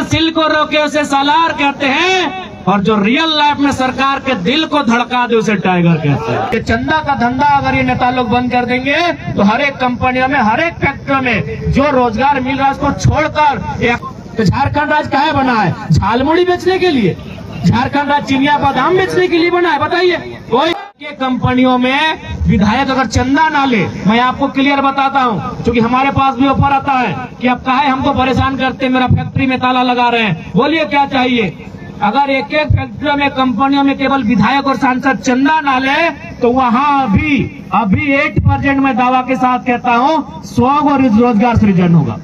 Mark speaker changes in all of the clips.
Speaker 1: सिल को रोके उसे सालार कहते हैं, और जो रियल लाइफ में सरकार के दिल को धड़का दे उसे टाइगर कहते हैं। ये चंदा का धंधा अगर ये नेता लोग बंद कर देंगे तो हर एक कंपनियों में, हर एक फैक्ट्री में जो रोजगार मिल रहा है उसको छोड़कर तो झारखंड राज्य काहे बना है? झालमुड़ी बेचने के लिए? झारखंड राज्य चिनिया बादाम बेचने के लिए बना है? बताइए। कोई के कंपनियों में विधायक अगर चंदा ना ले, मैं आपको क्लियर बताता हूं, क्योंकि हमारे पास भी ऑफर आता है कि अब काहे हमको परेशान करते, मेरा फैक्ट्री में ताला लगा रहे हैं, बोलिए क्या चाहिए। अगर एक एक फैक्ट्रियों में, कंपनियों में केवल विधायक और सांसद चंदा ना ले तो वहां अभी 8% में दावा के साथ कहता हूं 100 को रोजगार सृजन होगा।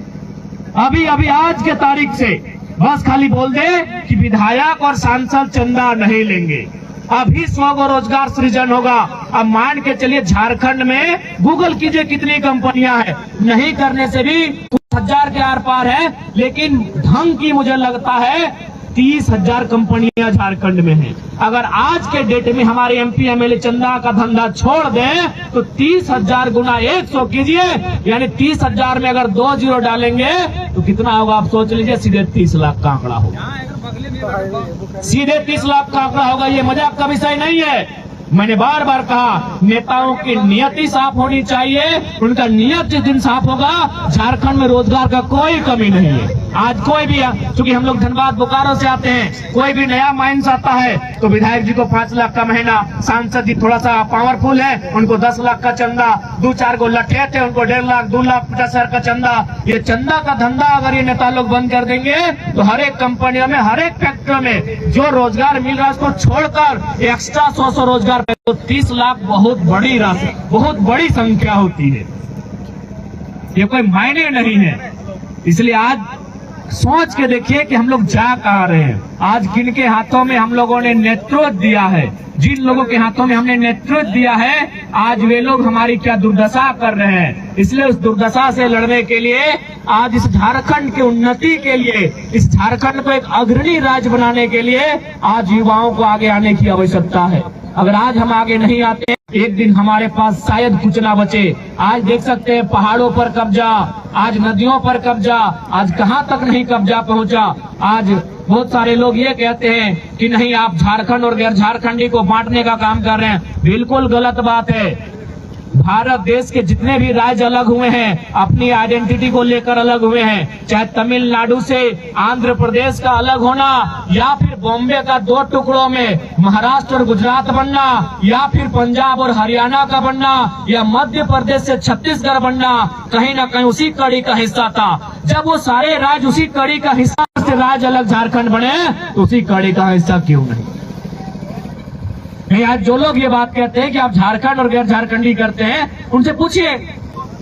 Speaker 1: अभी आज के तारीख से बस खाली बोल दे कि विधायक और सांसद चंदा नहीं लेंगे, अभी 100 को रोजगार सृजन होगा। अब मान के चलिए झारखंड में गूगल कीजिए कितनी कंपनियां हैं, नहीं करने से भी कुछ हजार के आर पार है, लेकिन ढंग की मुझे लगता है 30,000 कंपनियां झारखंड में हैं। अगर आज के डेट में हमारे एमपी एमएलए चंदा का धंधा छोड़ दें तो 30,000 गुना 100 कीजिए, यानी 30,000 में अगर 2 जीरो डालेंगे तो कितना होगा आप सोच लीजिए। सीधे 30 लाख का आंकड़ा होगा, सीधे 30 लाख का आंकड़ा होगा। ये मजाक का विषय नहीं है। मैंने बार बार कहा नेताओं की नियति साफ होनी चाहिए, उनका नियत जिस दिन साफ होगा झारखंड में रोजगार का कोई कमी नहीं है। आज कोई भी, क्योंकि हम लोग धनबाद बोकारो से आते हैं, कोई भी नया माइंस आता है तो विधायक जी को 5 लाख का महीना, सांसद जी थोड़ा सा पावरफुल है उनको 10 लाख का चंदा, 2-4 को लठेत है उनको 1.5 लाख, 2,50,000 का चंदा। ये चंदा का धंधा अगर ये नेता लोग बंद कर देंगे तो हर एक कंपनियों में, हर एक फैक्ट्री में जो रोजगार मिल रहा है उसको छोड़कर एक्स्ट्रा 100 रोजगार, तो 30 लाख बहुत बड़ी राशि, बहुत बड़ी संख्या होती है, ये कोई मायने नहीं है। इसलिए आज सोच के देखिए कि हम लोग जा कहाँ रहे हैं। आज किनके हाथों में हम लोगों ने नेतृत्व दिया है, जिन लोगों के हाथों में हमने नेतृत्व दिया है, आज वे लोग हमारी क्या दुर्दशा कर रहे हैं। इसलिए उस दुर्दशा से लड़ने के लिए, आज इस झारखंड की उन्नति के लिए, इस झारखंड को एक अग्रणी राज्य बनाने के लिए आज युवाओं को आगे आने की आवश्यकता है। अगर आज हम आगे नहीं आते, एक दिन हमारे पास शायद कुछ ना बचे। आज देख सकते हैं पहाड़ों पर कब्जा, आज नदियों पर कब्जा, आज कहां तक नहीं कब्जा पहुंचा। आज बहुत सारे लोग ये कहते हैं कि नहीं आप झारखंड और गैर झारखंडी को बांटने का काम कर रहे हैं, बिल्कुल गलत बात है। भारत देश के जितने भी राज्य अलग हुए हैं अपनी आइडेंटिटी को लेकर अलग हुए हैं, चाहे तमिलनाडु से आंध्र प्रदेश का अलग होना, या फिर बॉम्बे का 2 टुकड़ों में महाराष्ट्र और गुजरात बनना, या फिर पंजाब और हरियाणा का बनना, या मध्य प्रदेश से छत्तीसगढ़ बनना, कहीं ना कहीं उसी कड़ी का हिस्सा था। जब वो सारे राज्य उसी कड़ी का हिस्सा से राज्य अलग झारखंड बने तो उसी कड़ी का हिस्सा क्यों नहीं। आज जो लोग ये बात कहते हैं कि आप झारखंड और गैर झारखंडी करते हैं, उनसे पूछिए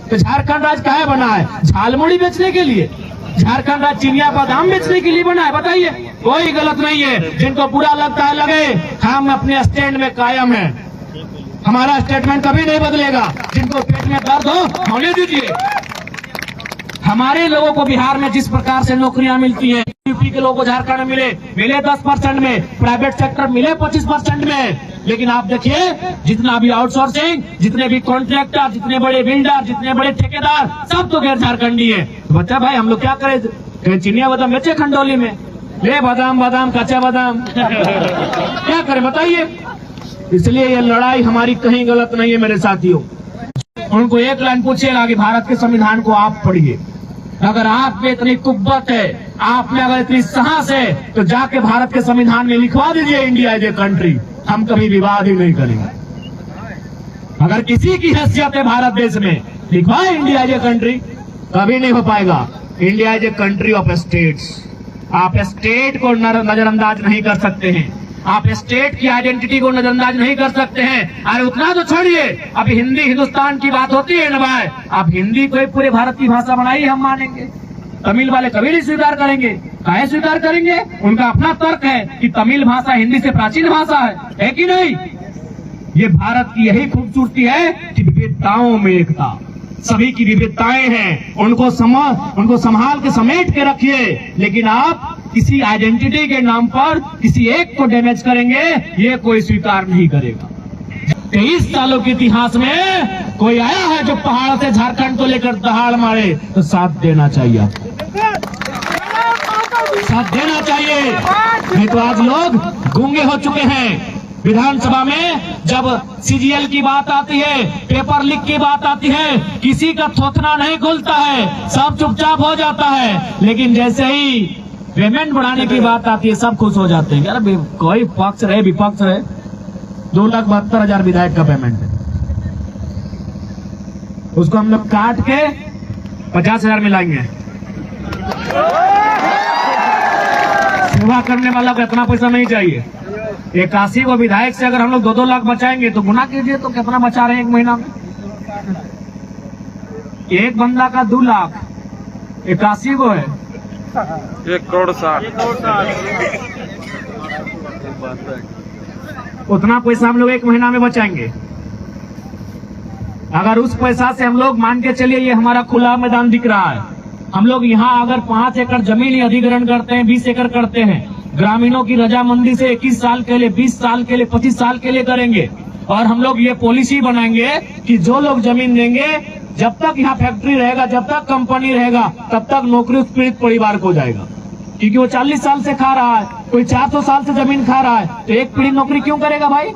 Speaker 1: तो झारखंड राज्य काहे बना है? झालमुड़ी बेचने के लिए? झारखंड राज्य चिनिया बादाम बेचने के लिए बना है? बताइए। कोई गलत नहीं है। जिनको बुरा लगता है लगे, हम अपने स्टैंड में कायम हैं, हमारा स्टेटमेंट कभी नहीं बदलेगा। जिनको पेट में दर्द हो होने दीजिए। हमारे लोगों को बिहार में जिस प्रकार से नौकरियां मिलती हैं, यूपी के लोगों को झारखंड में मिले 10% में, प्राइवेट सेक्टर मिले 25% में, लेकिन आप देखिए जितना भी आउटसोर्सिंग, जितने भी कॉन्ट्रैक्टर, जितने बड़े बिल्डर, जितने बड़े ठेकेदार, सब तो गैर झारखंडी है। तो बच्चा भाई हम लोग क्या करें? चिनिया बादाम बेचे खंडोली में, ले बादाम कच्चा बादाम क्या करें बताइए। इसलिए ये लड़ाई हमारी कहीं गलत नहीं है मेरे साथियों। उनको एक लाइन पूछिएगा कि भारत के संविधान को आप पढ़िए। अगर आप में इतनी कुव्वत है, आप में अगर इतनी साहस है, तो जाके भारत के संविधान में लिखवा दीजिए इंडिया इज ए कंट्री। हम कभी विवाद ही नहीं करेंगे। अगर किसी की हैसियत है भारत देश में, लिखवाए इंडिया इज ए कंट्री। कभी नहीं हो पाएगा। India is a country of states. आप स्टेट को नजरअंदाज नहीं कर सकते हैं, आप स्टेट की आइडेंटिटी को नजरअंदाज नहीं कर सकते हैं। अरे उतना तो छोड़िए, अभी हिंदी हिंदुस्तान की बात होती है ना भाई, आप हिंदी को एक पूरे भारत की भाषा बनाई हम मानेंगे। तमिल वाले कभी नहीं स्वीकार करेंगे। काहे स्वीकार करेंगे? उनका अपना तर्क है कि तमिल भाषा हिंदी से प्राचीन भाषा है कि नहीं? ये भारत की यही खूबसूरती है कि विविधताओं में एकता, सभी की विविधताएं हैं, उनको संभाल के समेट के रखिए। लेकिन आप किसी आइडेंटिटी के नाम पर किसी एक को डैमेज करेंगे, ये कोई स्वीकार नहीं करेगा। 23 सालों के इतिहास में कोई आया है जो पहाड़ से झारखंड को लेकर दहाड़ मारे, तो साथ देना चाहिए। साथ देना चाहिए। नहीं तो आज लोग गूंगे हो चुके हैं। विधानसभा में जब सीजीएल की बात आती है, पेपर लीक की बात आती है, किसी का थोथना नहीं खुलता है, सब चुपचाप हो जाता है। लेकिन जैसे ही पेमेंट बढ़ाने की बात आती है सब खुश हो जाते हैं। अरे कोई पक्ष रहे विपक्ष रहे, 2,72,000 विधायक का पेमेंट है, उसको हम लोग काट के 50,000 मिलाएंगे। सेवा करने वाला को इतना पैसा नहीं चाहिए। 81 को विधायक से अगर हम लोग 2-2 लाख बचाएंगे तो गुना कीजिए तो कितना बचा रहे हैं एक महीना में। एक बंदा का 2 लाख, 81 को है
Speaker 2: 1,60,00,000।
Speaker 1: उतना पैसा हम लोग एक महीना में बचाएंगे। अगर उस पैसा से हम लोग मान के चलिए, ये हमारा खुला मैदान दिख रहा है, हम लोग यहाँ अगर 5 एकड़ जमीन ही अधिग्रहण करते हैं, 20 एकड़ करते हैं, ग्रामीणों की रजामंदी से 21 साल के लिए, 20 साल के लिए, 25 साल के लिए करेंगे। और हम लोग ये पॉलिसी बनाएंगे कि जो लोग जमीन देंगे, जब तक यहाँ फैक्ट्री रहेगा, जब तक कंपनी रहेगा, तब तक नौकरी पीड़ित परिवार को जाएगा। क्योंकि वो 40 साल से खा रहा है, कोई 400 साल से जमीन खा रहा है, तो एक पीढ़ी नौकरी क्यों करेगा भाई?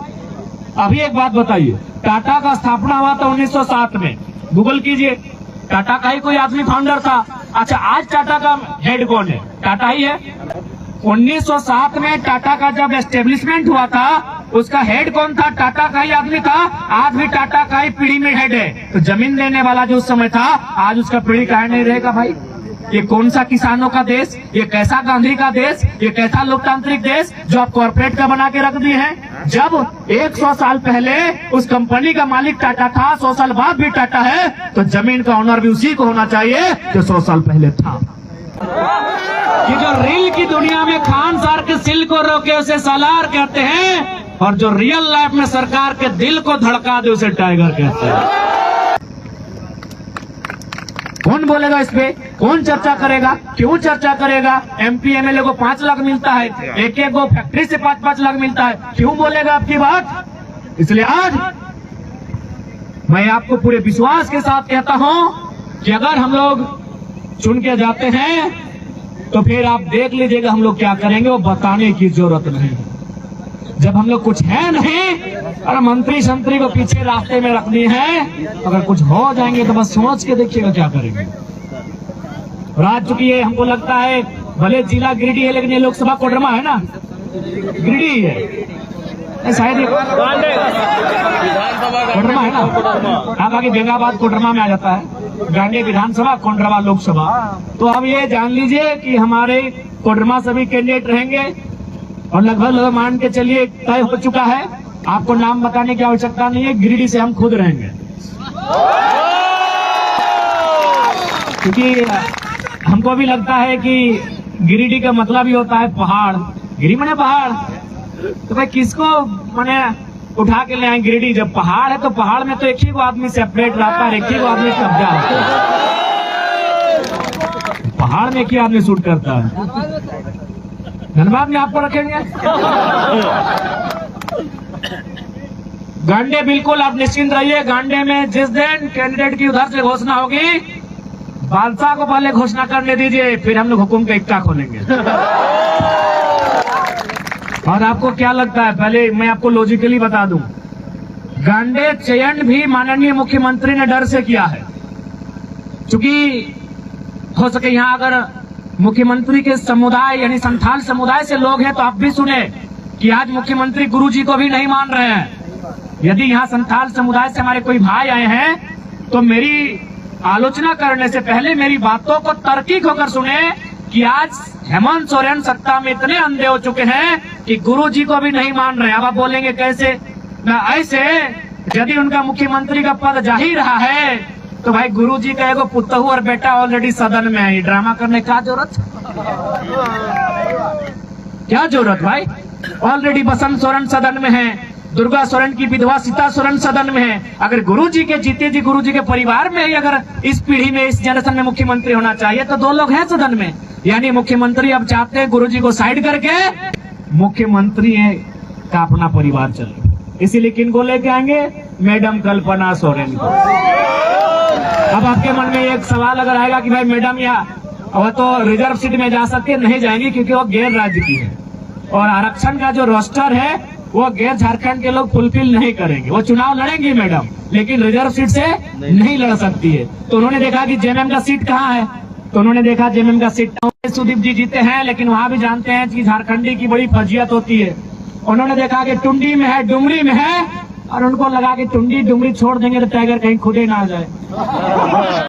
Speaker 1: अभी एक बात बताइए, टाटा का स्थापना हुआ था 1907 में, गूगल कीजिए, टाटा का ही कोई आदमी फाउंडर था। अच्छा, आज टाटा का हेड कौन है? टाटा ही है। 1907 में टाटा का जब एस्टेब्लिशमेंट हुआ था, उसका हेड कौन था? टाटा का ही आदमी था। आज भी टाटा का ही पीढ़ी में हेड है। तो जमीन देने वाला जो उस समय था, आज उसका पीढ़ी काहे नहीं रहेगा भाई? ये कौन सा किसानों का देश, ये कैसा गांधी का देश, ये कैसा लोकतांत्रिक देश जो आप कॉर्पोरेट का बना के रख दिए हैं? जब 100 साल पहले उस कंपनी का मालिक टाटा था, 100 साल बाद भी टाटा है, तो जमीन का ऑनर भी उसी को होना चाहिए जो 100 साल पहले था। कि जो रील की दुनिया में खान सार के सिल को रोके उसे सालार कहते हैं, और जो रियल लाइफ में सरकार के दिल को धड़का दे उसे टाइगर कहते हैं। कौन बोलेगा इस पे? कौन चर्चा करेगा? क्यों चर्चा करेगा? एमपी एमएलए को 5 लाख मिलता है, एक को फैक्ट्री से 5-5 लाख मिलता है, क्यों बोलेगा आपकी बात? इसलिए आज मैं आपको पूरे विश्वास के साथ कहता हूं कि अगर हम लोग चुन के जाते हैं तो फिर आप देख लीजिएगा हम लोग क्या करेंगे, वो बताने की जरूरत नहीं। जब हम लोग कुछ है नहीं और मंत्री संतरी को पीछे रास्ते में रखनी है, अगर कुछ हो जाएंगे तो बस सोच के देखिएगा क्या करेंगे। और आज चूंकि ये हमको लगता है भले जिला गिरिडीह है, लेकिन ये लोकसभा कोडरमा है ना, गिरिडीह है शायद, कोडरमा है ना, हाँ बाकी बेंगाबाद कोडरमा में आ जाता है, गांधी विधानसभा कोडरमा लोकसभा। तो अब ये जान लीजिए कि हमारे कोडरमा सभी कैंडिडेट रहेंगे और लगभग मान के चलिए तय हो चुका है। आपको नाम बताने की आवश्यकता नहीं है, गिरिडीह से हम खुद रहेंगे, क्योंकि हमको भी लगता है कि गिरिडीह का मतलब ही होता है पहाड़, गिरी मने पहाड़, तो भाई किसको मने उठा के ले आए गिरिडीह? जब पहाड़ है तो पहाड़ में तो एक ही को आदमी सेपरेट रहता है, एक ही को आदमी कब्जा होता है, पहाड़ में एक ही आदमी शूट करता है। धनबाद में आपको रखेंगे गांडे, बिल्कुल आप निश्चिंत रहिए। गांडे में जिस दिन कैंडिडेट की उधर से घोषणा होगी, बादशाह को पहले घोषणा करने दीजिए, फिर हम लोग हुकुम का इक्का खोलेंगे। और आपको क्या लगता है, पहले मैं आपको लॉजिकली बता दूं, गांडे चयन भी माननीय मुख्यमंत्री ने डर से किया है, क्योंकि हो सके यहाँ अगर मुख्यमंत्री के समुदाय यानी संथाल समुदाय से लोग हैं तो आप भी सुने कि आज मुख्यमंत्री गुरुजी को भी नहीं मान रहे हैं। यदि यहाँ संथाल समुदाय से हमारे कोई भाई आए हैं तो मेरी आलोचना करने से पहले मेरी बातों को तर्कीक होकर सुने कि आज हेमंत सोरेन सत्ता में इतने अंधे हो चुके हैं कि गुरुजी को भी नहीं मान रहे। अब आप बोलेंगे कैसे? ना ऐसे, यदि उनका मुख्यमंत्री का पद जा ही रहा है तो भाई गुरुजी का एगो पुतहू और बेटा ऑलरेडी सदन में है, ड्रामा करने का जरूरत? क्या जरूरत भाई? ऑलरेडी बसंत सोरेन सदन में है, दुर्गा सोरेन की विधवा सीता सोरेन सदन में है। अगर गुरुजी के जीते जी गुरुजी के परिवार में ही अगर इस पीढ़ी में इस जनरेशन में मुख्यमंत्री होना चाहिए तो 2 लोग हैं सदन में। यानी मुख्यमंत्री अब चाहते हैं गुरुजी को साइड करके मुख्यमंत्री का अपना परिवार चले, इसीलिए किनको लेके आएंगे? मैडम कल्पना सोरेन को। अब आपके मन में एक सवाल अगर आएगा कि भाई मैडम या वह तो रिजर्व सीट में जा सकती है, नहीं जाएंगी क्योंकि वो गैर राज्य की है। और आरक्षण का जो रोस्टर है वो गैर झारखंड के लोग फुलफिल नहीं करेंगे। वो चुनाव लड़ेंगी मैडम, लेकिन रिजर्व सीट से नहीं लड़ सकती है। तो उन्होंने देखा कि जेएमएम का सीट कहाँ है, तो उन्होंने देखा जेएमएम का सीट सुदीप जी जीते हैं, लेकिन वहां भी जानते हैं कि झारखंडी की बड़ी फजीयत होती है। उन्होंने देखा कि टुंडी में है, डुमरी में है, और उनको लगा कि टुंडी डुमरी छोड़ देंगे तो टाइगर कहीं खुदे ना आ जाए।